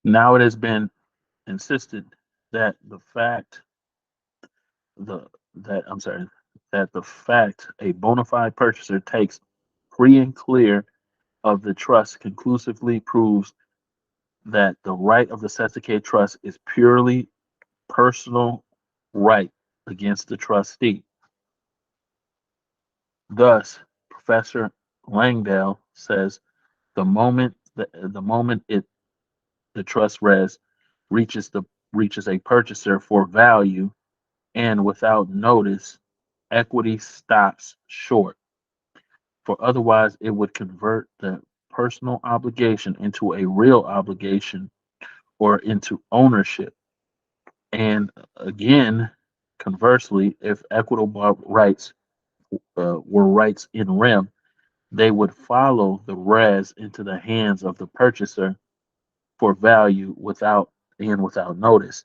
Now it has been insisted that the that I'm sorry that the fact a bona fide purchaser takes free and clear of the trust conclusively proves that the right of the Sestacade Trust is purely personal right against the trustee. Thus, Professor Langdale says the moment the trust res reaches a purchaser for value and without notice, equity stops short. For otherwise, it would convert the personal obligation into a real obligation or into ownership. And again, conversely, if equitable rights were rights in rem, they would follow the res into the hands of the purchaser for value without notice.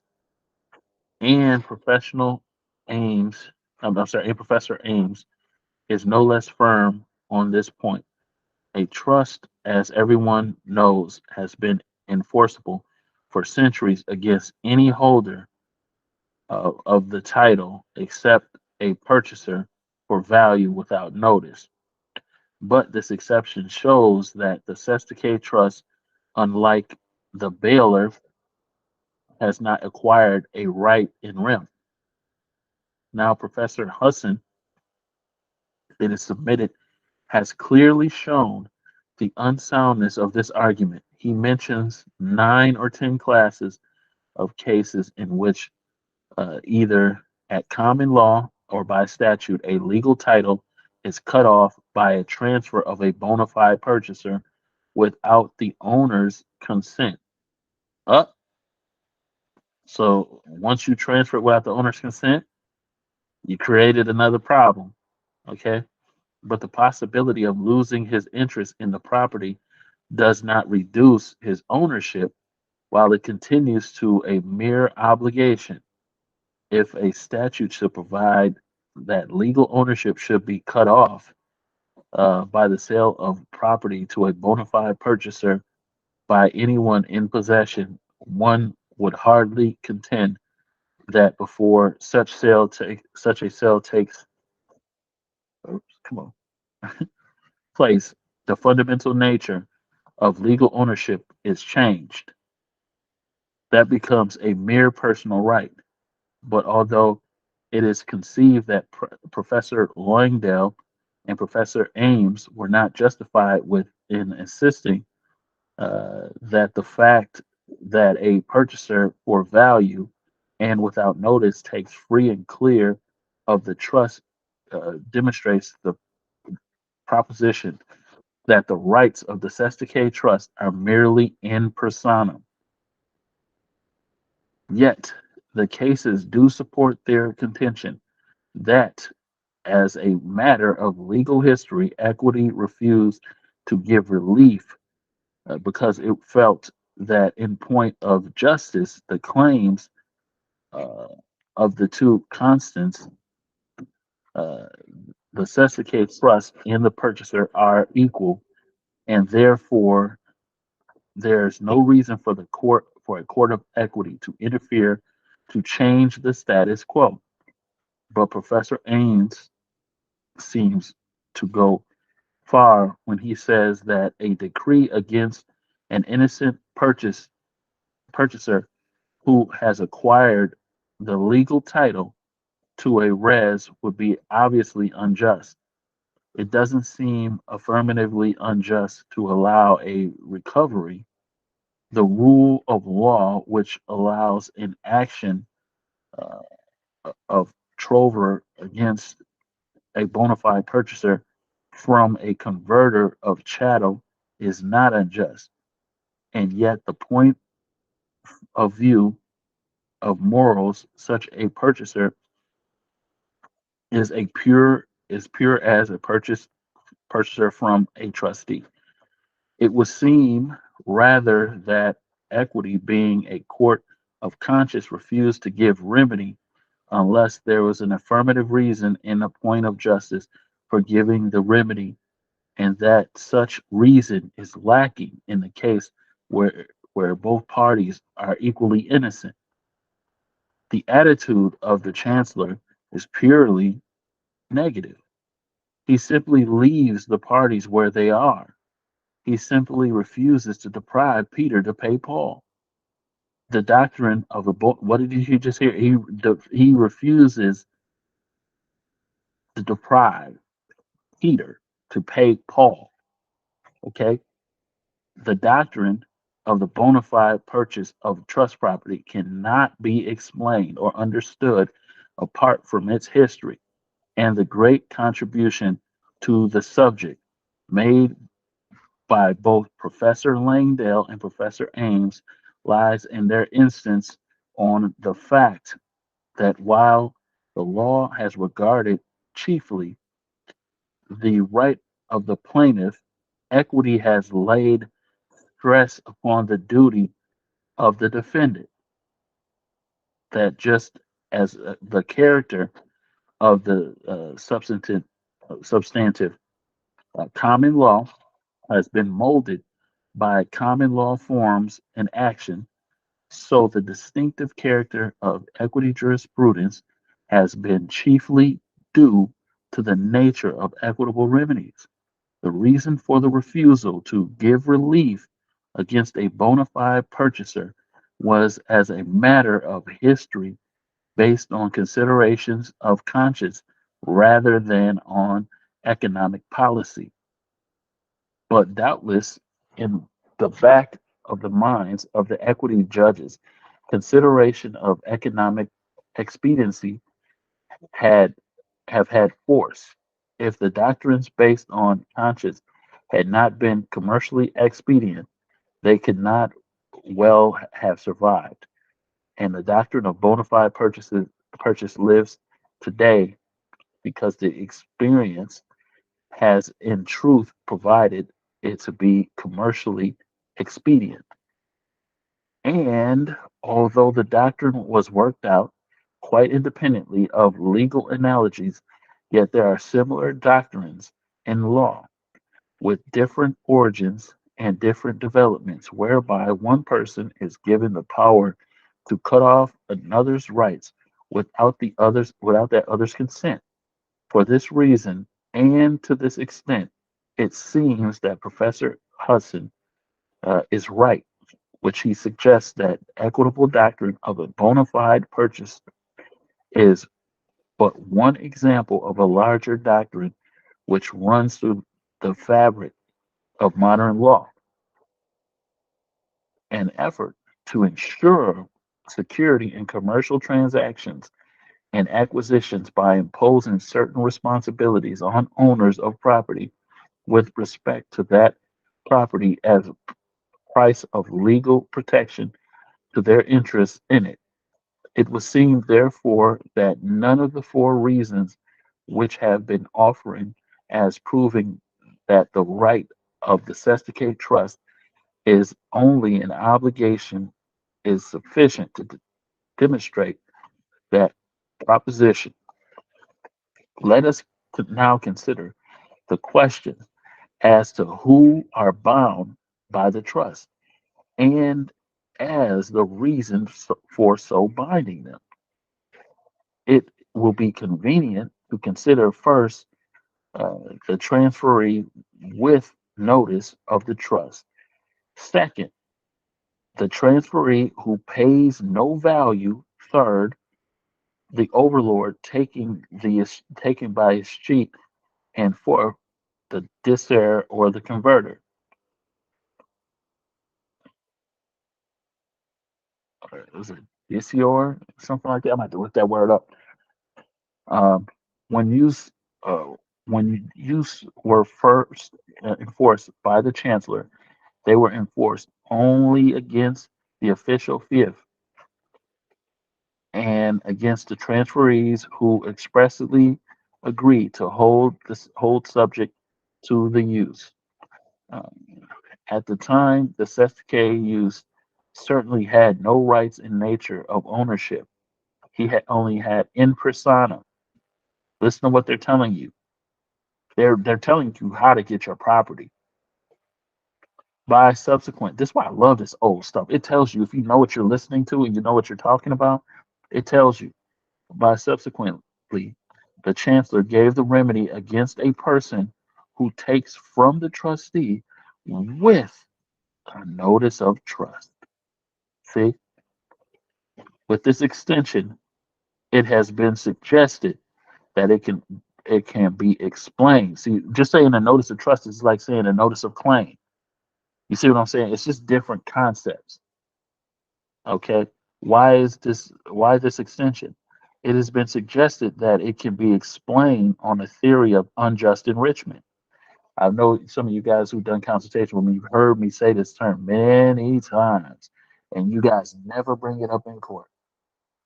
And professional aims, I'm sorry, and Professor Ames is no less firm on this point. A trust, as everyone knows, has been enforceable for centuries against any holder of the title except a purchaser for value without notice. But this exception shows that the Sestacade Trust, unlike the bailiff, has not acquired a right in rem. Now, Professor Husson, it is submitted, has clearly shown the unsoundness of this argument. He mentions 9 or 10 classes of cases in which either at common law or by statute a legal title is cut off by a transfer of a bona fide purchaser without the owner's consent. Up. So once you transfer it without the owner's consent, you created another problem. Okay. But the possibility of losing his interest in the property does not reduce his ownership while it continues to a mere obligation. If a statute should provide that legal ownership should be cut off by the sale of property to a bona fide purchaser by anyone in possession, one would hardly contend that before such a sale takes come on place, the fundamental nature of legal ownership is changed. That becomes a mere personal right. But although it is conceived that Professor Loingdale and Professor Ames were not justified in insisting that the fact that a purchaser for value and without notice takes free and clear of the trust demonstrates the proposition that the rights of the Sestacade Trust are merely in personam. Yet, the cases do support their contention that, as a matter of legal history, equity refused to give relief because it felt that, in point of justice, the claims uh, of the two constants, uh, the Sestacade Trust and the purchaser, are equal, and therefore there's no reason for a court of equity to interfere to change the status quo. But Professor Ames seems to go far when he says that a decree against an innocent purchaser who has acquired the legal title to a res would be obviously unjust. It doesn't seem affirmatively unjust to allow a recovery. The rule of law, which allows an action uh, of trover against a bona fide purchaser from a converter of chattel, is not unjust. And yet, the point of view of morals, such a purchaser is pure as a purchaser from a trustee. It would seem rather that equity, being a court of conscience, refused to give remedy unless there was an affirmative reason in a point of justice for giving the remedy, and that such reason is lacking in the case where where both parties are equally innocent. The attitude of the chancellor is purely negative. He simply leaves the parties where they are. He simply refuses to deprive Peter to pay Paul. The doctrine of the what did you just hear? He refuses to deprive Peter to pay Paul. Okay, the doctrine of the bona fide purchase of trust property cannot be explained or understood apart from its history and the great contribution to the subject made by both Professor Langdale and Professor Ames lies in their instance on the fact that while the law has regarded chiefly the right of the plaintiff, equity has laid stress upon the duty of the defendant, that just as the character of the substantive common law has been molded by common law forms and action, so the distinctive character of equity jurisprudence has been chiefly due to the nature of equitable remedies. The reason for the refusal to give relief against a bona fide purchaser was as a matter of history based on considerations of conscience rather than on economic policy. But doubtless, in the back of the minds of the equity judges, consideration of economic expediency had had force. If the doctrines based on conscience had not been commercially expedient, they could not well have survived. And the doctrine of bona fide purchase lives today because the experience has in truth provided it to be commercially expedient. And although the doctrine was worked out quite independently of legal analogies, yet there are similar doctrines in law with different origins and different developments, whereby one person is given the power to cut off another's rights without that other's consent. For this reason, and to this extent, it seems that Professor Hudson is right, which he suggests that equitable doctrine of a bona fide purchase is but one example of a larger doctrine which runs through the fabric of modern law, an effort to ensure security in commercial transactions and acquisitions by imposing certain responsibilities on owners of property with respect to that property as a price of legal protection to their interests in it. It would seem, therefore, that none of the four reasons which have been offering as proving that the right of the Cestui Trust is only an obligation is sufficient to demonstrate that proposition. Let us now consider the question as to who are bound by the trust and as the reason for so binding them. It will be convenient to consider first the transferee with notice of the trust. Second, the transferee who pays no value. Third, the overlord taken by his cheat. And fourth, the disser or the converter. Or was it disior? Something like that. I might have to look that word up. Um, when use uh, when use were first enforced by the chancellor, they were enforced only against the official fief and against the transferees who expressly agreed to hold subject to the use. Um, at the time, the Cestui use certainly had no rights in nature of ownership. He had only had in persona. Listen to what they're telling you. They're telling you how to get your property. By subsequent, this is why I love this old stuff. It tells you if you know what you're listening to and you know what you're talking about, it tells you by subsequently, the chancellor gave the remedy against a person who takes from the trustee with a notice of trust. See, with this extension, it has been suggested that it can be explained. See, just saying a notice of trust is like saying a notice of claim. You see what I'm saying? It's just different concepts. Okay. Why this extension? It has been suggested that it can be explained on a theory of unjust enrichment. I know some of you guys who've done consultation with me, you've heard me say this term many times, and you guys never bring it up in court.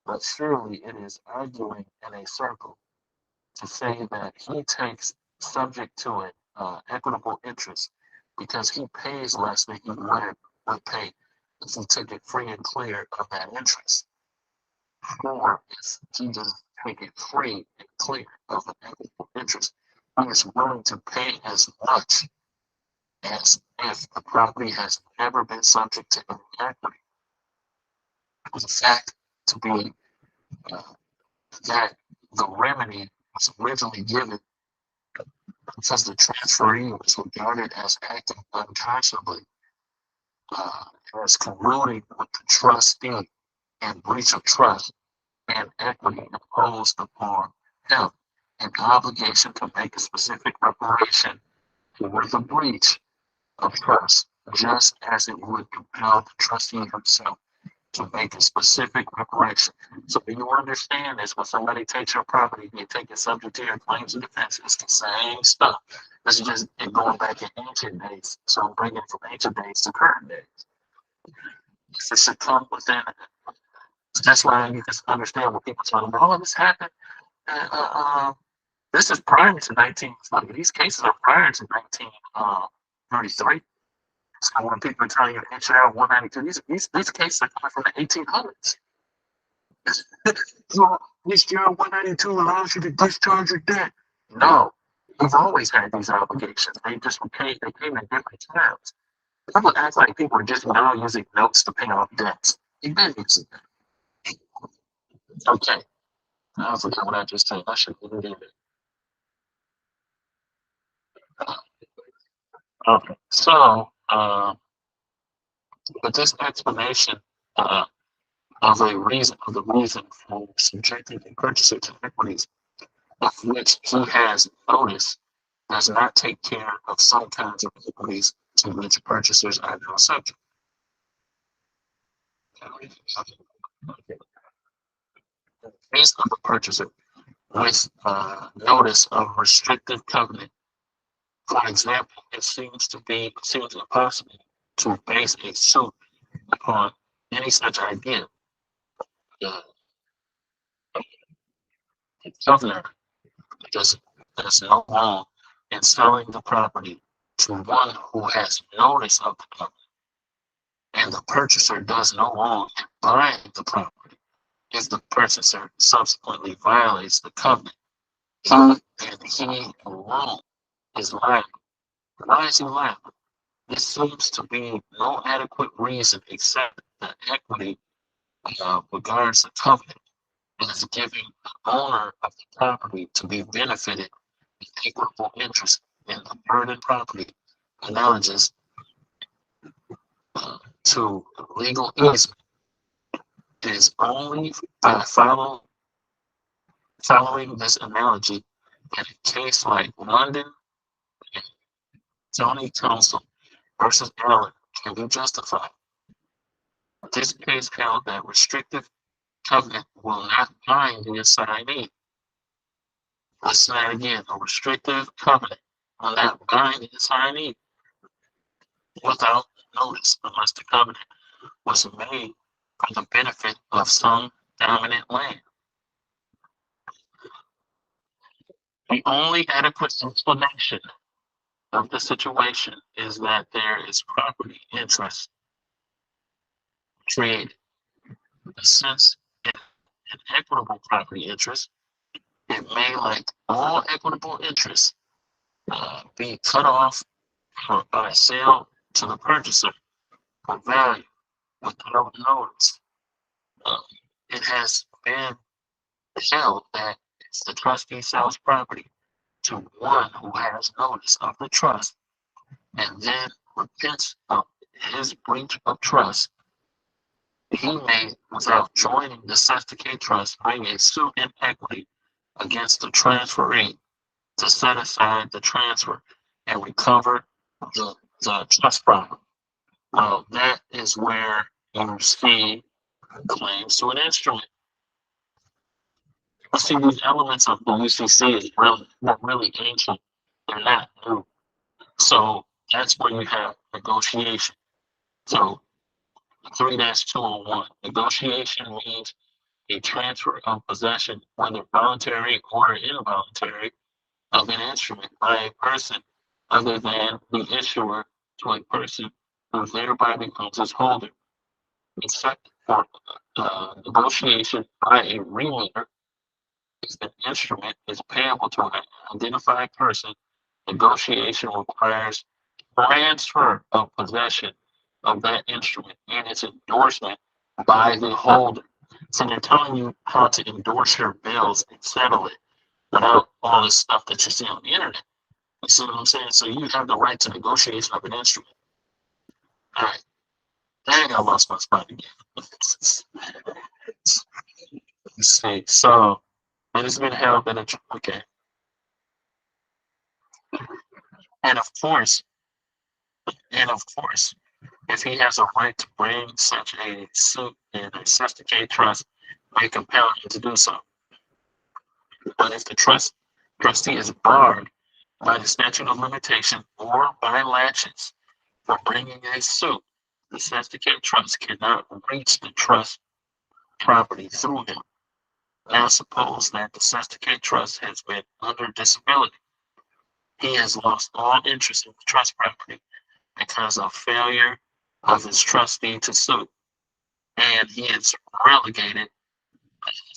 But surely it is arguing in a circle to say that he takes subject to it equitable interest because he pays less than he would pay if he took it free and clear of that interest. Or if he doesn't take it free and clear of an equitable interest, he is willing to pay as much as if the property has never been subject to any equity. The fact to be uh, that the remedy was originally given because the transferee was regarded as acting unconscionably, as colluding with the trustee and breach of trust and equity imposed upon him an obligation to make a specific reparation for the breach of trust, just as it would compel the trustee himself to make a specific reparation. So do you understand this? When somebody takes your property, you take it subject to your claims and defense. It's the same stuff. This is just it going back in ancient days. So I'm bringing from ancient days to current days. If it should come within, that's why you can understand when people talk about, oh, this happened. Uh, uh, uh, this is prior to 19. Like, these cases are prior to 1933. So when people are telling you HR 192, these cases are coming from the 1800s. So this job 192 allows you to discharge your debt. No, we've always had these obligations. They came in different terms. People act like people are just now using notes to pay off debts. You've been using them. Okay. I forgot what I just said. I should have did it. Okay. So, with this explanation uh, of the reason for subjecting the purchaser to equities, of which he has notice, does not take care of some kinds of equities to which purchasers are now subject. In the case of a purchaser with notice of restrictive covenant, for example, it seems impossible to base a suit upon any such idea. The covenant does no wrong in selling the property to one who has notice of the covenant, and the purchaser does no wrong in buying the property if the purchaser subsequently violates the covenant. He and he alone is liable. Why is he liable? There seems to be no adequate reason except that equity regards the covenant as giving the owner of the property to be benefited with equitable interest in the burdened property, analogous to legal easement. It is only by following this analogy in a case like London and County Council versus Allen can be justified. This case held that restrictive covenant will not bind the assignee. Listen to that again. A restrictive covenant will not bind the assignee without notice unless the covenant was made for the benefit of some dominant land. The only adequate explanation of the situation is that there is property interest created. Since an equitable property interest, it may, like all equitable interests, be cut off by sale to the purchaser for value without notice. It has been held that if the trustee sells property to one who has notice of the trust and then repents of his breach of trust, he may, without joining the Cestui trust, bring a suit in equity against the transferee to set aside the transfer and recover the trust property. Well, that is where you see claims to an instrument. You see, these elements of the UCC is really ancient. They're not new. So that's where you have negotiation. So 3-201, negotiation means a transfer of possession, whether voluntary or involuntary, of an instrument by a person other than the issuer to a person who thereby becomes its holder. Except for negotiation by a remainder, if the instrument is payable to an identified person, negotiation requires transfer of possession of that instrument and its endorsement by the holder. So they're telling you how to endorse your bills and settle it without all this stuff that you see on the internet. You see what I'm saying? So you have the right to negotiation of an instrument. All right. Dang, I lost my spot again. Let's see. So it has been held in a okay. And of course, if he has a right to bring such a suit in a Cestui trust, may compel him to do so. But if the trustee is barred by the statute of limitation or by laches for bringing a suit, the Cestui trust cannot reach the trust property through him. Now suppose that the Cestui trust has been under disability. He has lost all interest in the trust property because of failure of his trustee to sue, and he is relegated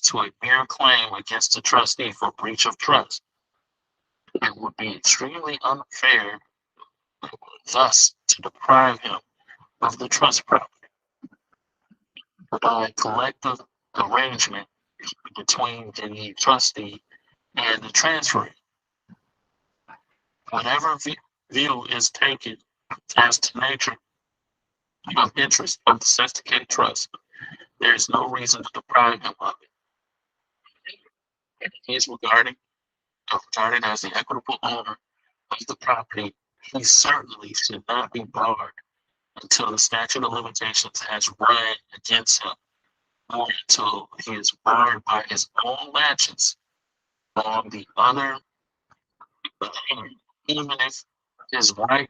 to a mere claim against the trustee for breach of trust. It would be extremely unfair, thus, to deprive him of the trust property by collective arrangement between the trustee and the transferee. Whatever view is taken as to nature of interest of the Cestui trust, there is no reason to deprive him of it. And he is regarded as the equitable owner of the property. He certainly should not be barred until the statute of limitations has run against him, or until he is barred by his own laches on the other hand, even if his right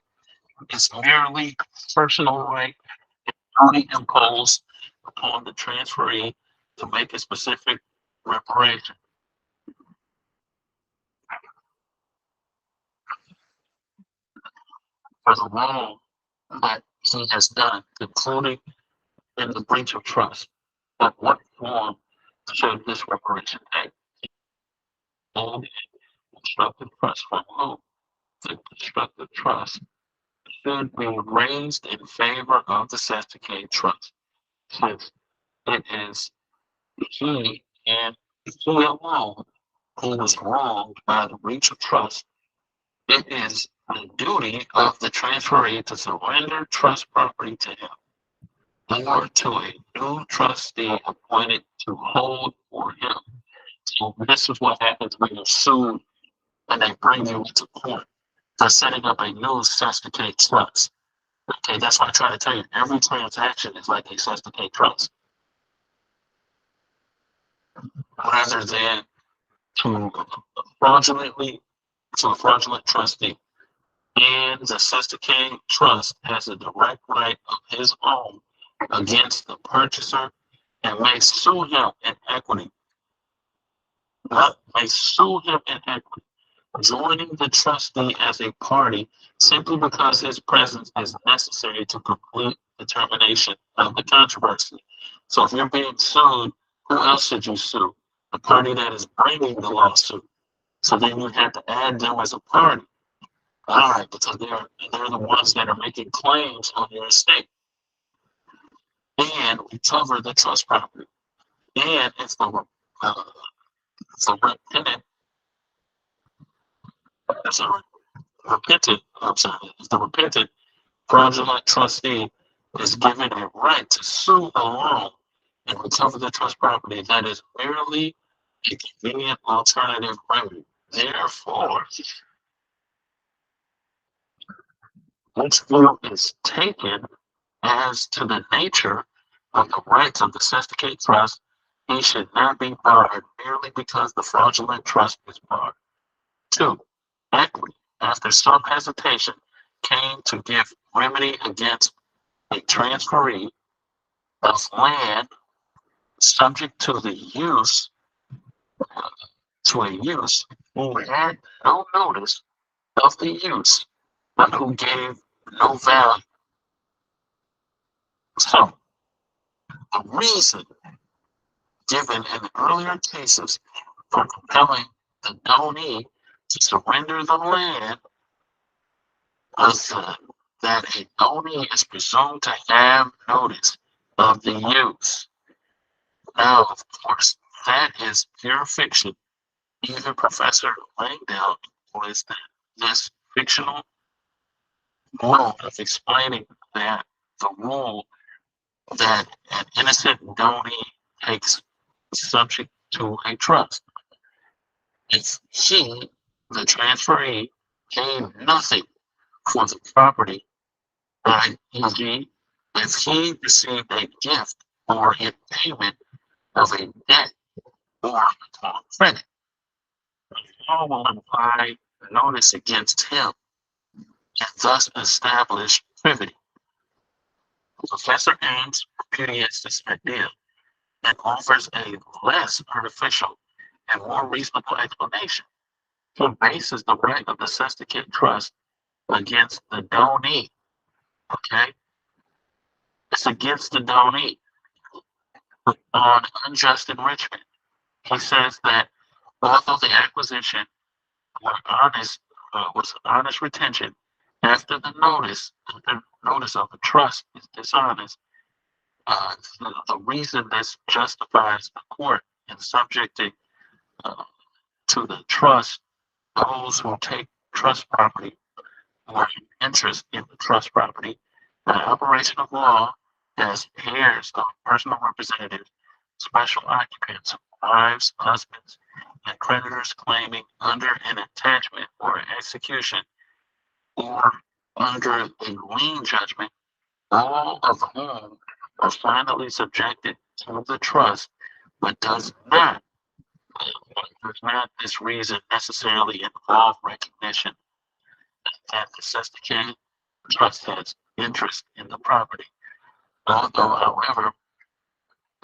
is merely personal right only imposed upon the transferee to make a specific reparation for the wrong that he has done, including in the breach of trust. But what form should this reparation take? And constructive trust from whom? The constructive trust should be raised in favor of the Cestui trust, since it is he and he alone who was wronged by the breach of trust. It is the duty of the transferee to surrender trust property to him or to a new trustee appointed to hold for him. So this is what happens when you're sued and they bring you into court for setting up a new Cestui trust. Okay, that's why I try to tell you, every transaction is like a Cestui trust. Rather than to fraudulently to a fraudulent trustee. And the Cestui trust has a direct right of his own against the purchaser and may sue him in equity. May sue him in equity, joining the trustee as a party simply because his presence is necessary to complete determination of the controversy. So if you're being sued, who else should you sue? The party that is bringing the lawsuit. So then you have to add them as a party. Why? Because they're the ones that are making claims on your estate and recover the trust property. And uh, if the repentant, if the if the repentant fraudulent trustee is given a right to sue the loan and recover the trust property, that is merely a convenient alternative remedy. Therefore, which view is taken as to the nature of the rights of the Cestui trust, he should not be barred merely because the fraudulent trust is barred. 2. Equity, after some hesitation, came to give remedy against a transferee of land subject to the use to a use who had no notice of the use, but who gave no value. So the reason given in the earlier cases for compelling the donee to surrender the land was that a donee is presumed to have notice of the use. Now, of course, that is pure fiction. Even Professor Langdale employs this fictional mode of explaining that the rule that an innocent donee takes subject to a trust. If he, the transferee, paid nothing for the property, e.g., if he received a gift or in payment of a debt or credit, all will imply notice against him and thus establish privity. Professor Ames repudiates this idea and offers a less artificial and more reasonable explanation. He bases the right of the Cestui trust against the donee. Okay? It's against the donee on unjust enrichment. He says that although the acquisition was honest retention, after the notice of the trust is dishonest, the reason this justifies the court in subjecting uh, to the trust those who take trust property or an interest in the trust property, the operation of law as heirs of personal representatives, special occupants, wives, husbands, and creditors claiming under an attachment or execution or under a lien judgment, all of whom are finally subjected to the trust, but does not this reason necessarily involve recognition that the Cestui trust has interest in the property. Although, however,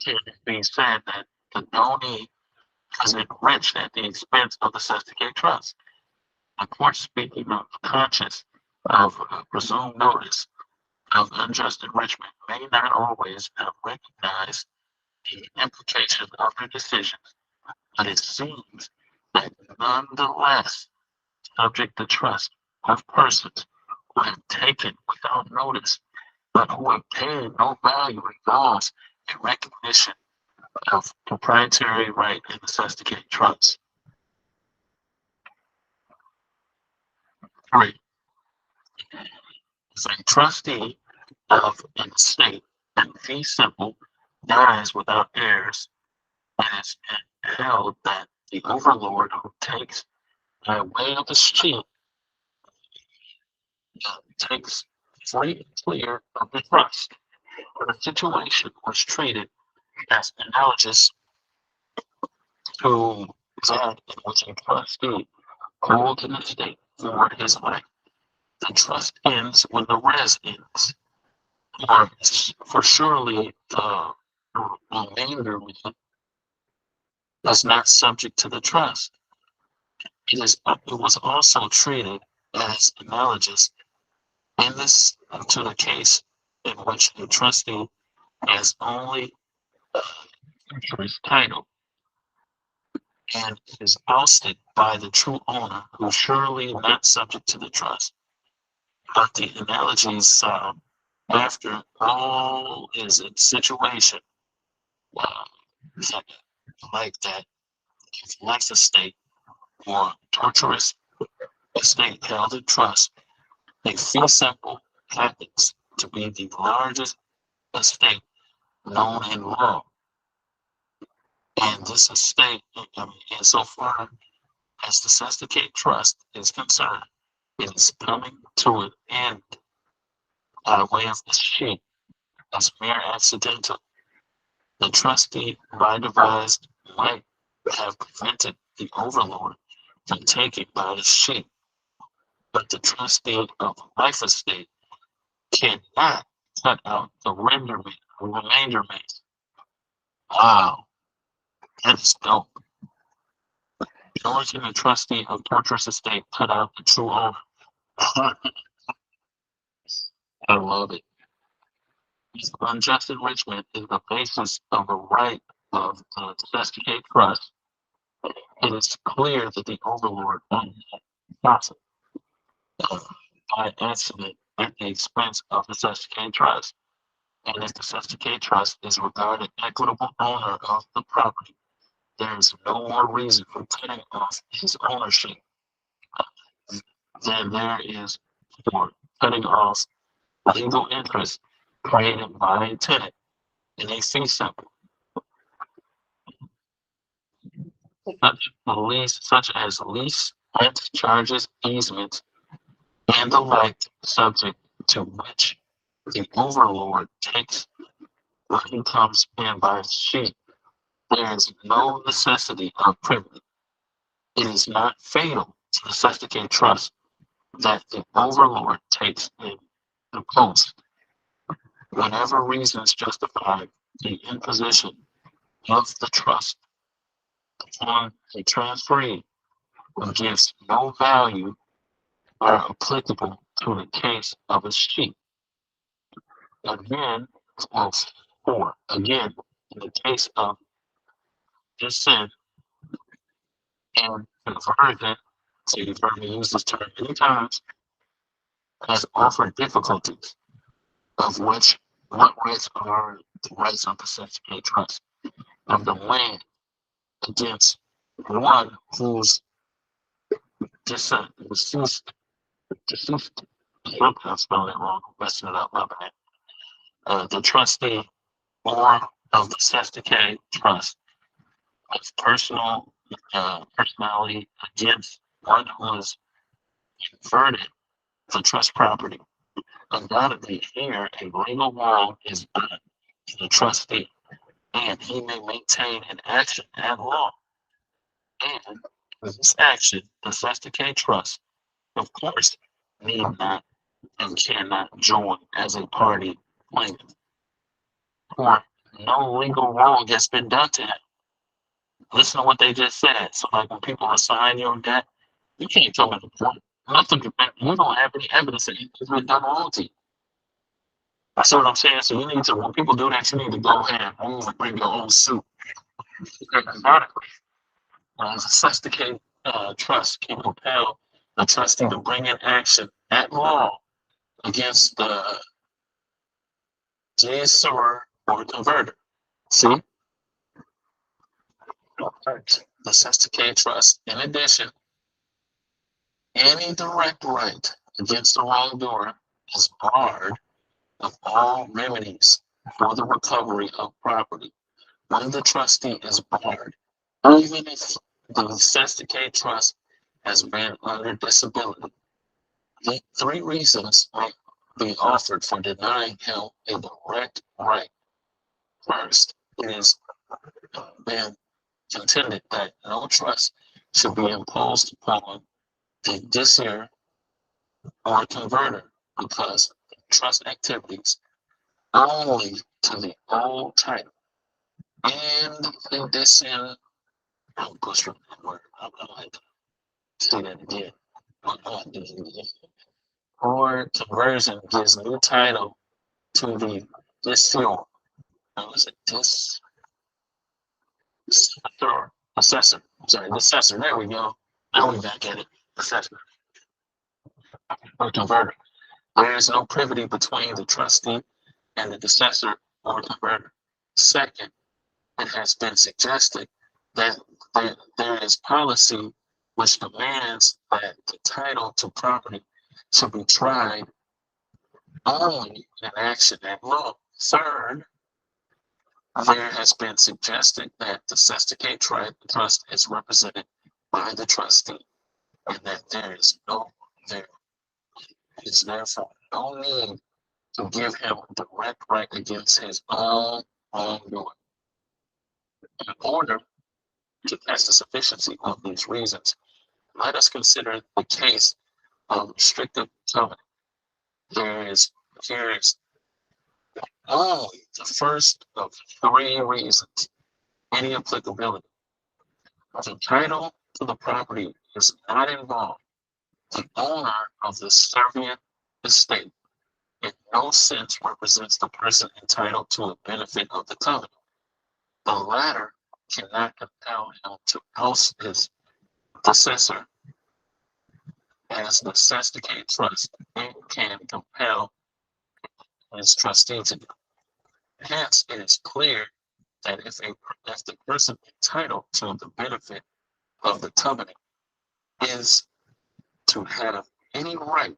it can be said that the donee is enriched at the expense of the Cestui trust. The court, speaking of conscious of presumed notice of unjust enrichment, may not always have recognized the implications of their decisions, but it seems that nonetheless subject to trust of persons who have taken without notice, but who have paid no value involves in recognition of proprietary right in the Cestui trust. 3. If a trustee of an estate in fee simple dies without heirs, it is held that the overlord who takes by way of the sheet takes free and clear of the trust. The situation was treated as analogous to that in which a trustee holds an estate for his life. The trust ends when the res ends, or for surely the remainder is not subject to the trust. It was also treated as analogous in this to the case in which the trustee has only interest title and is ousted by the true owner, who surely not subject to the trust. But the analogies after all is a situation uh, like that, if life estate or torturous estate held in trust, a fee simple happens to be the largest estate known in law. And this estate, insofar as the Cestui Trust is concerned, it is coming to an end by way of the sheet as mere accidental. The trustee, by devised might have prevented the overlord from taking by the sheet, but the trustee of the life estate cannot cut out the remainder mate. Wow, that is dope. Nor can the trustee of torturous estate cut out the true owner. I love it. This unjust enrichment is the basis of the right of the Cestui Trust. It is clear that the overlord profit by accident at the expense of the Cestui Trust. And if the Cestui Trust is regarded equitable owner of the property, there is no more reason for cutting off his ownership than there is for cutting off legal interest created by a tenant in a fee simple, such as lease, rent, charges, easements, and the like, subject to which the overlord takes when he comes in by sheet. There is no necessity of privilege. It is not fatal to the Cestui Trust that the overlord takes in the post whenever reasons justify the imposition of the trust upon a transferee who gives no value are applicable to the case of a sheep. Again, well, 4. Again, in the case of descent and conversion, so you've heard me use this term many times, has offered difficulties, of which what rights are the rights of the Cestui Trust of the land against one whose deceased, I'm spelling it wrong, I'm messing it up, my bad. The trustee or of the Cestui Trust of personality against one who is converted the trust property. Undoubtedly, here a legal wrong is done to the trustee, and he may maintain an action at law. And in this action, the Cestui Trust, of course, need not and cannot join as a party plaintiff, for no legal wrong has been done to him. Listen to what they just said. So, like when people assign your debt, you can't come into court. Nothing. You don't have any evidence that it's been done wrong to you. That's what I'm saying. So you need to, when people do that, you need to go ahead and bring your own suit. The Cestui Trust can compel the trustee to bring in action at law against the usurer or converter. See? The Cestui Trust, in addition, any direct right against the wrongdoer is barred of all remedies for the recovery of property. When the trustee is barred, even if the Cestui Trust has been under disability, the 3 reasons may be offered for denying him a direct right. First, it is been contended that no trust should be imposed upon the disier or converter because trust activities only to the old title and the disier. I'll push from that word. I'm gonna have to say that again. Or conversion gives new title to the disior. Was it assessor? sorry, the assessor. There we go. Now we're back at it. Assessor or converter. There is no privity between the trustee and the decessor or converter. Second, it has been suggested that there is policy which demands that the title to property should be tried only in action at law. Third, there has been suggested that the Cestui trust is represented by the trustee, and that there is therefore no need to give him direct right against his own wrongdoing. In order to test the sufficiency of these reasons, let us consider the case of restrictive covenant. Here is only the first of three reasons any applicability. The title to the property is not involved. The owner of the servient estate in no sense represents the person entitled to a benefit of the covenant. The latter cannot compel him to oust his decessor, as the Cestui trust can compel his trustee to do. Hence, it is clear that if the person entitled to the benefit of the covenant is to have any right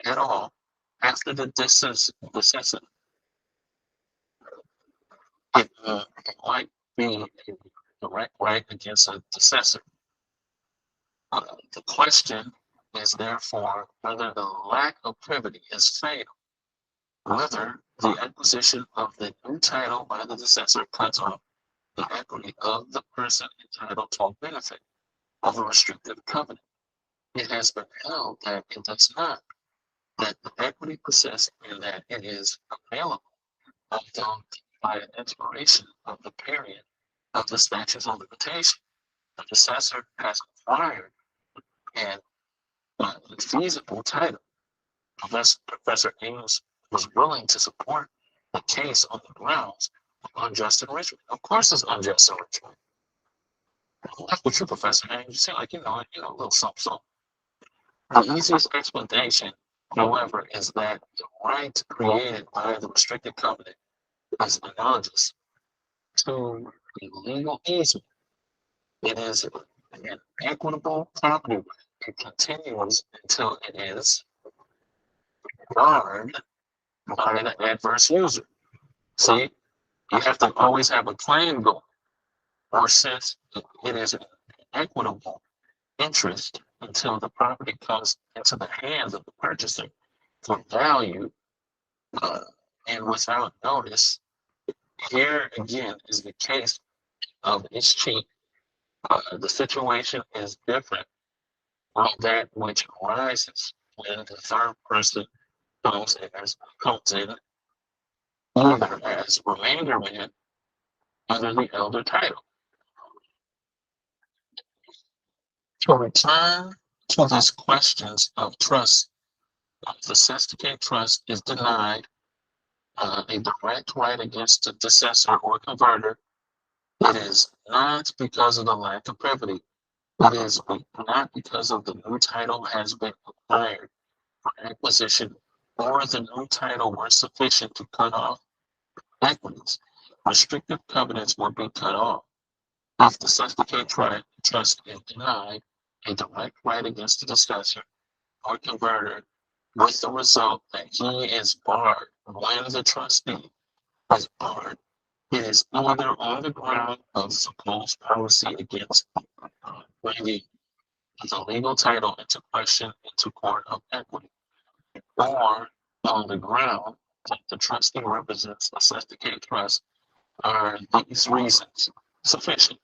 at all after the decessor, it might be a direct right against a decessor. The question is therefore whether the lack of privity is fatal, whether the acquisition of the new title by the decessor cuts off the equity of the person entitled to a benefit of a restrictive covenant. It has been held that it does not, that the equity possessed in that it is available, although by an expiration of the period of the statute of limitation, the decessor has acquired an feasible title. Professor Ames was willing to support the case on the grounds of unjust enrichment. Of course, it's unjust enrichment. That's what you, Professor Ames. You seem like a little something. The easiest explanation, however, is that the right created by the restricted covenant is analogous to a legal easement. It is an equitable property right. It continues until it is barred by the adverse user. See, you have to always have a claim going, or since it is an equitable interest until the property comes into the hands of the purchaser for value and without notice. Here again is the case of its cheap. The situation is different from that which arises when the third person comes in either as remainder man under the elder title. To return to these questions of trust, the Cestui trust is denied a direct right against the decessor or converter. It is not because of the lack of privity. It is not because of the new title has been acquired for acquisition, or the new title were sufficient to cut off equities. Restrictive covenants will be cut off. If the Cestui trust is denied a direct right against the decessor or converter, with the result that he is barred when the trustee is barred, it is either on the ground of supposed policy against bringing the legal title into question into court of equity, or on the ground that the trustee represents the Cestui trust. Are these reasons sufficient?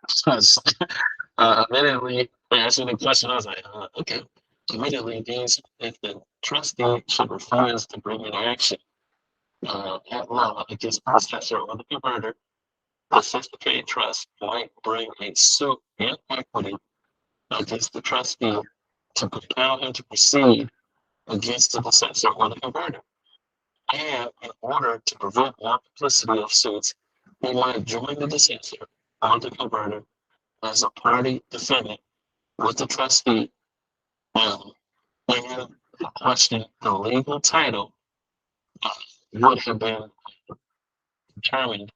Because immediately answering the question, I was like, okay. Immediately, if the trustee should refuse to bring an action at law against the possessor or the converter, the Cestui trust might bring a suit in equity against the trustee to compel him to proceed against the decessor or the converter. And in order to prevent multiplicity of suits, he might join the dissenter or the converter as a party defendant with the trustee and question the legal title would have been determined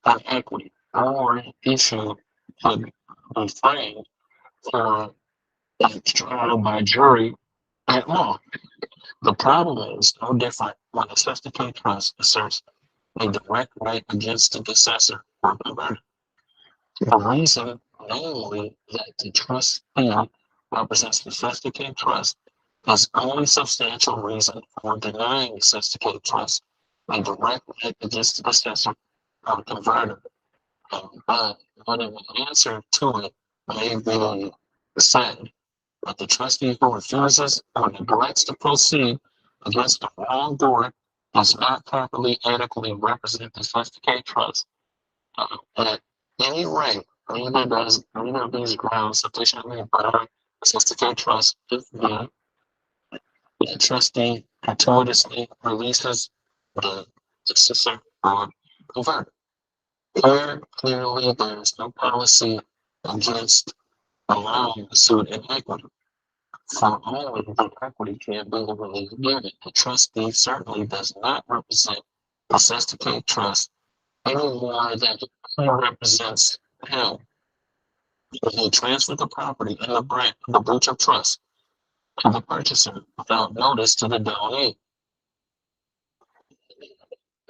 on equity or issue could be framed for a trial by jury at law. The problem is no different when the Cestui trust asserts a direct right against the dissessor or converter. The reason, namely, that the trustee represents the Cestui trust is only substantial reason for denying the Cestui trust a direct right against the dissessor or converter. But when an answer to it may be said, but the trustee who refuses or neglects to proceed against the wrongdoer does not properly adequately represent the Cestui trust. At any rate, neither of these grounds sufficiently bar the Cestui trust if the trustee gratuitously releases the successor or converter. Here, clearly, there is no policy against allowing the suit in equity. For only the equity can be legally given. The trustee certainly does not represent the Cestui trust any more than he represents him. If he transferred the property in the breach of trust to the purchaser without notice to the donee.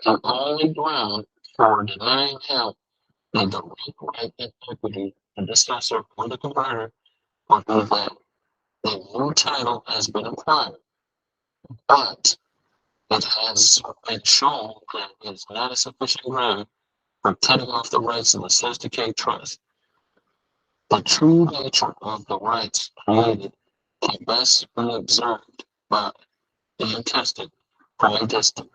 The only ground for denying him the direct right and equity to discuss or the converter would be that a new title has been acquired, but it has been shown that it's not a sufficient ground for cutting off the rights of the Cestui trust. The true nature of the rights created can best be observed by the intestate from a distance.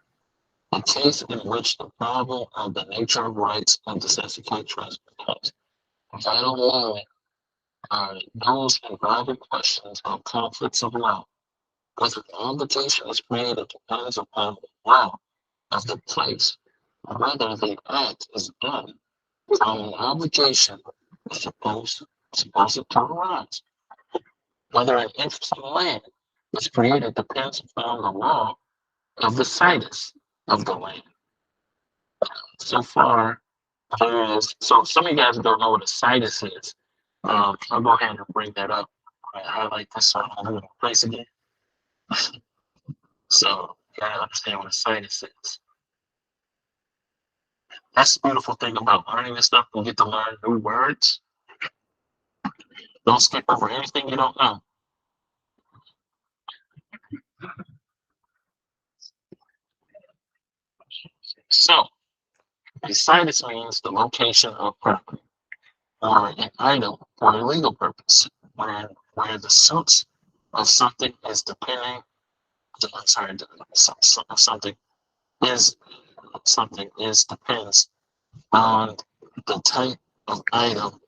A case in which the problem of the nature of rights of the Cestui trust becomes vital moment are those involving questions of conflicts of law. Whether the obligation is created depends upon the law of the place, whether the act is done from an obligation is supposed to arise. Whether an interest in land is created depends upon the law of the situs of the land. So far, so some of you guys don't know what a situs is. I'll go ahead and bring that up. I highlight this on the place again. So you gotta understand what a situs is. That's the beautiful thing about learning this stuff. You get to learn new words. Don't skip over anything you don't know. So, a situs means the location of property or an item for a legal purpose, where the suits of something is depending. I'm sorry, something is depends on the type of item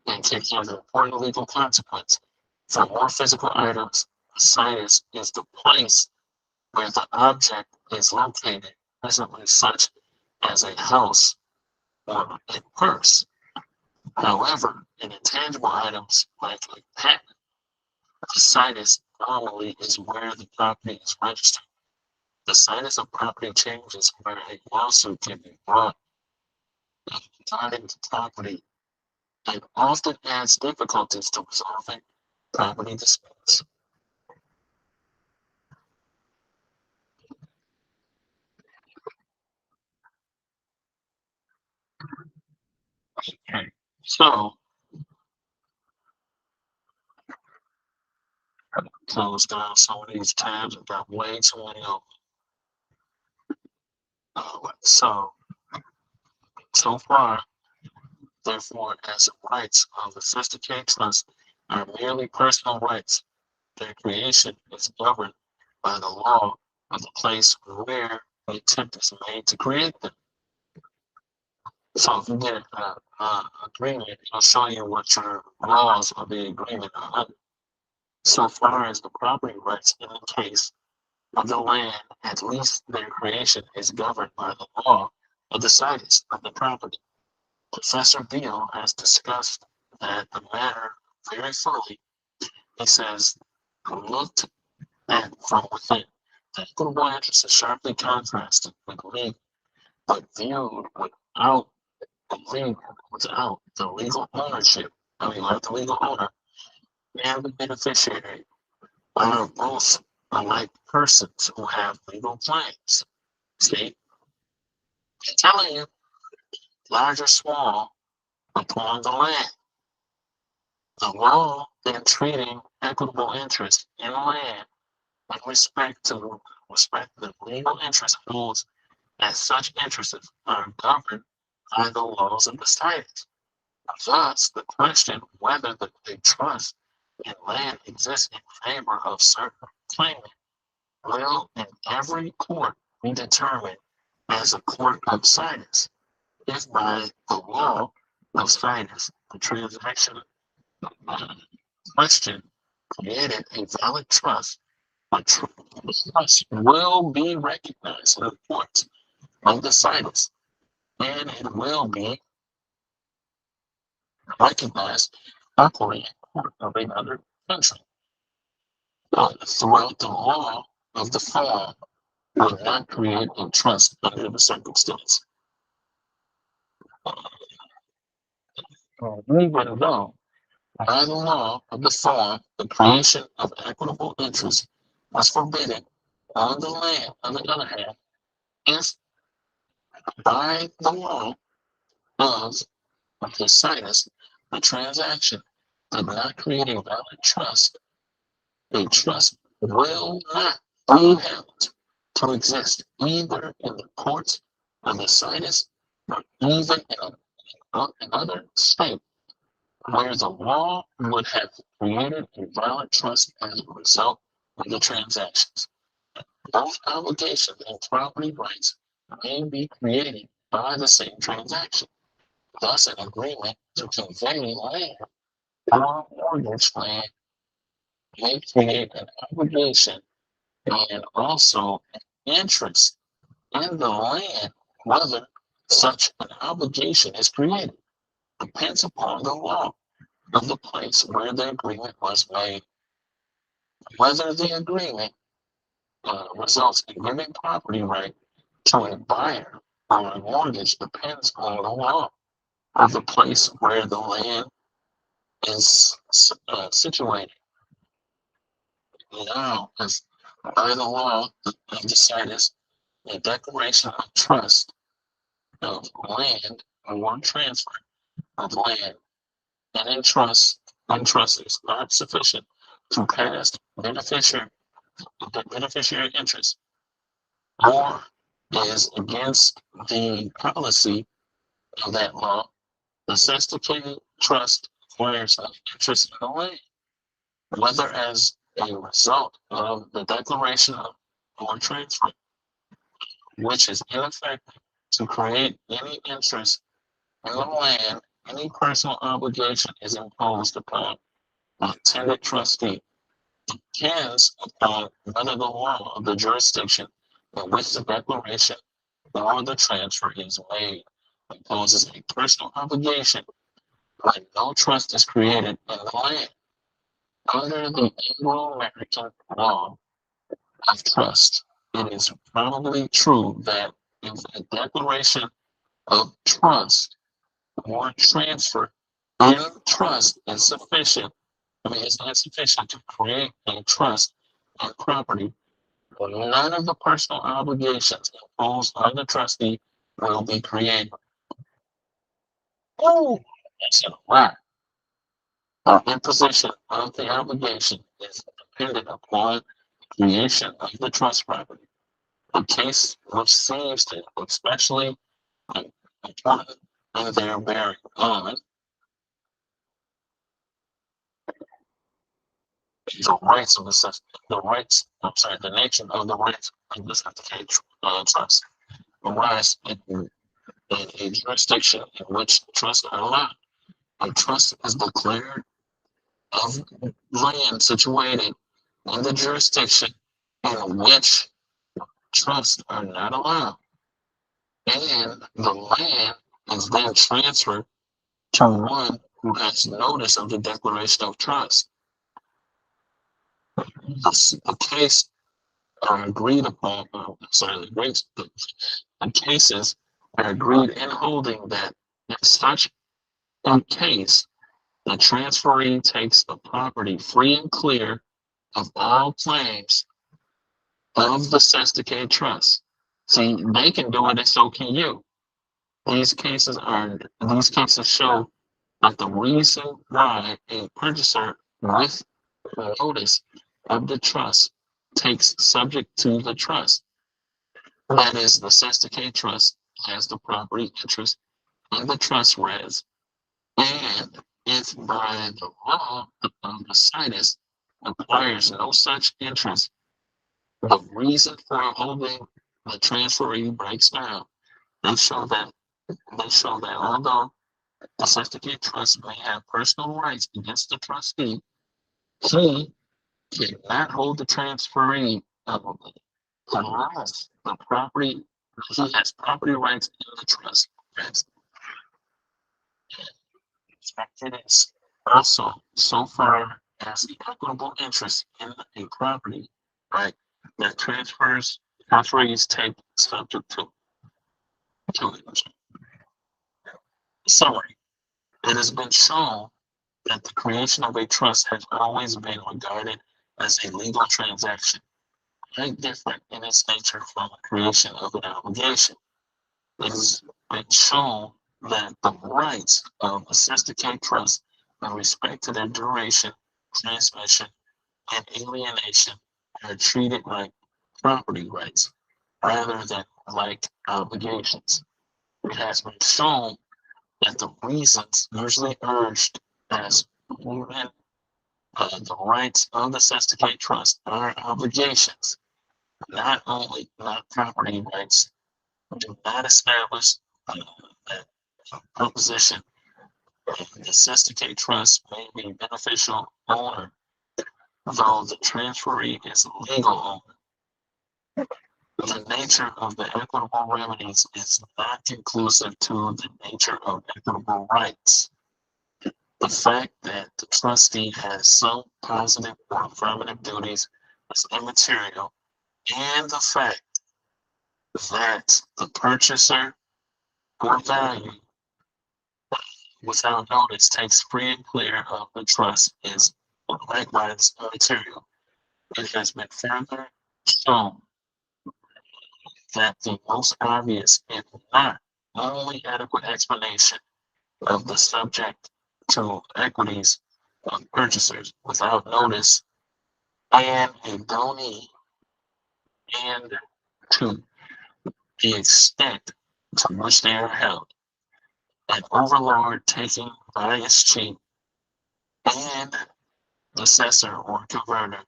and can have an important legal consequence. For more physical items, a situs is the place where the object is located, presently such as a house or a purse. However, in intangible items like a pet, the situs normally is where the property is registered. The situs of property changes where a lawsuit can be brought regarding the property and often adds difficulties to resolving property disputes. Okay, so close down some of these tabs. I've got way too many of them. So far, therefore, as rights of the Cestui trust are merely personal rights, their creation is governed by the law of the place where the attempt is made to create them. So if you get an agreement, it'll show you what your laws of the agreement are. So far as the property rights in the case of the land, at least their creation is governed by the law of the situs of the property. Professor Beale has discussed that the matter very fully. He says, looked at from within, the equitable interest is sharply contrasted with legal, but viewed without the legal ownership, without the legal owner and the beneficiary are both alike persons who have legal claims. See, I'm telling you, large or small, upon the land. The law in treating equitable interest in land with respect to the legal interest holds that such interests are governed by the laws of the state. Thus, the question whether the trust in land exists in favor of certain claimant will in every court be determined as a court of situs, if by the law of situs the transaction question created a valid trust, a trust will be recognized in the courts of the situs, and it will be recognized locally in court of another country. Throughout the law of the farm would not create a trust under the circumstance. Even though, by the law of the farm, the creation of equitable interest was forbidden on the land, on the other hand, if by the law of the situs, the transaction did not create a valid trust, a trust will not be held to exist either in the courts of the situs or even in another state where the law would have created a valid trust as a result of the transactions. Both obligations and property rights may be created by the same transaction. Thus, an agreement to convey land or mortgage land may create an obligation and also an interest in the land. Whether such an obligation is created depends upon the law of the place where the agreement was made. Whether the agreement results in giving property right to a buyer or a mortgage depends on the law of the place where the land is situated. Now, as by the law of the situs, a declaration of trust of land or transfer of land and entrust is not sufficient to pass beneficiary interest, or is against the policy of that law. The Cestui trust acquires an interest in the land, whether as a result of the declaration of or transfer, which is ineffective to create any interest in the land. Any personal obligation is imposed upon the intended trustee, depends upon whether the law of the jurisdiction in which the declaration or the transfer is made imposes a personal obligation when no trust is created in the land. Under the Anglo-American law of trust, it is probably true that if a declaration of trust or transfer in trust is sufficient, is not sufficient to create a trust on property, but none of the personal obligations imposed on the trustee will be created. Oh, that's a lot. The imposition of the obligation is dependent upon creation of the trust property. A case which seems to especially important in their bearing on the rights of the nature of the rights of the certificate trust arise in a jurisdiction in which trusts are allowed. A trust is declared of land situated in the jurisdiction in which trusts are not allowed, and the land is then transferred to one who has notice of the declaration of trust. The case are agreed upon, the cases are agreed in holding that in such a case, the transferee takes the property free and clear of all claims of the Cestui trust. See, they can do it, and so can you. These cases show that the reason why a purchaser with notice of the trust takes subject to the trust, that is, the Cestui trust has the property interest in the trust res, and if by the law of the situs acquires no such interest, the reason for holding the transferee breaks down. They show that although the Cestui trust may have personal rights against the trustee, he cannot hold the transferee unless the property he has property rights in the trust. It is also so far as the equitable interest in a property, right, that transferees take subject to it. Summary. It has been shown that the creation of a trust has always been regarded as a legal transaction, very different in its nature from the creation of an obligation. It has been shown that the rights of a Cestui trust in respect to their duration, transmission, and alienation are treated like property rights rather than like obligations. It has been shown that the reasons usually urged as proven the rights of the Cestui trust are obligations, not property rights, do not establish that proposition. The Cestui trust may be beneficial owner, though the transferee is legal owner. The nature of the equitable remedies is not conclusive to the nature of equitable rights. The fact that the trustee has some positive or affirmative duties is immaterial, and the fact that the purchaser for value without notice takes free and clear of the trust is likewise immaterial. It has been further shown that the most obvious, if not only adequate explanation of the subject to equities of purchasers without notice and a donee, and to the extent to which they are held, an overlord taking by his chief and assessor or converter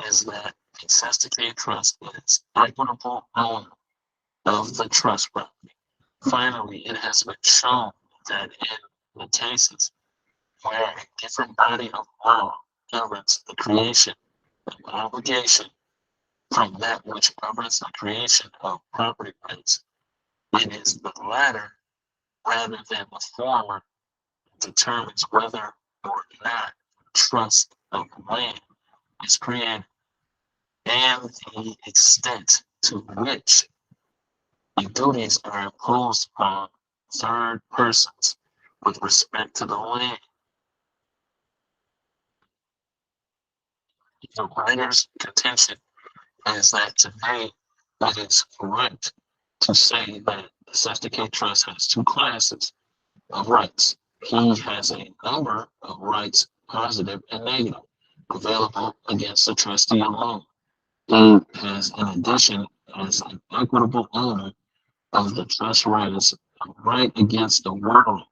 is that the Cestui trust is equitable owner of the trust property. Finally, it has been shown that in the cases where a different body of law governs the creation of obligation from that which governs the creation of property rights, it is the latter rather than the former determines whether or not trust of land is created and the extent to which the duties are imposed upon third persons with respect to the land. The writer's contention is that today it is correct to say that the Cestui trust has two classes of rights. He has a number of rights, positive and negative, available against the trustee alone. He has, in addition, as an equitable owner of the trust rights, a right against the world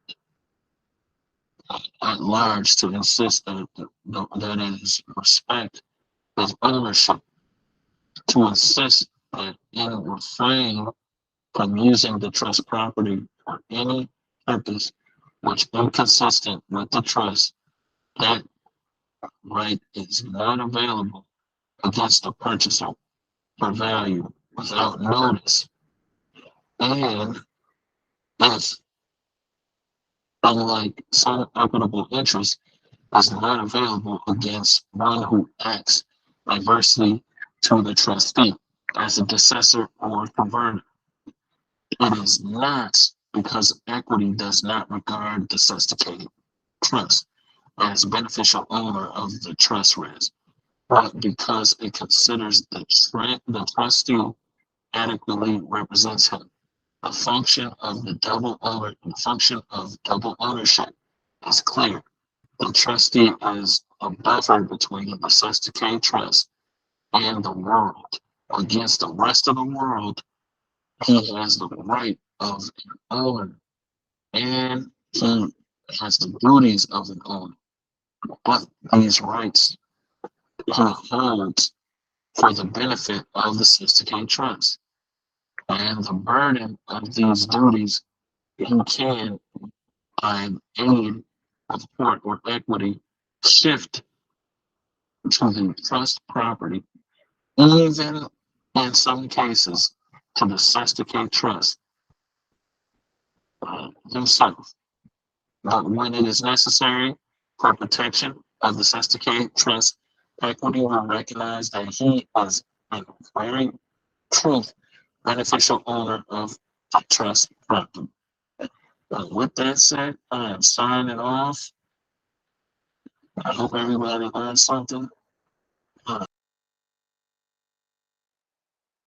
at large to insist that is respect his ownership, to insist that in refrain from using the trust property for any purpose which inconsistent with the trust, that right is not available against the purchaser for value without notice. And if unlike some equitable interest, is not available against one who acts adversely to the trustee as a decessor or converter. It is not because equity does not regard the sustentated trust as beneficial owner of the trust res, but because it considers the trustee adequately represents him. The function of double ownership is clear. The trustee is a buffer between the Cestui trust and the world. Against the rest of the world, he has the right of an owner and he has the duties of an owner. But these rights he holds for the benefit of the Cestui trust. And the burden of these duties he can, by aid of court or equity, shift to the trust property, even in some cases to the Cestui trust himself. But when it is necessary for protection of the Cestui trust, equity will recognize that he is in very truth beneficial owner of the trust property. With that said, I am signing off. I hope everybody learned something.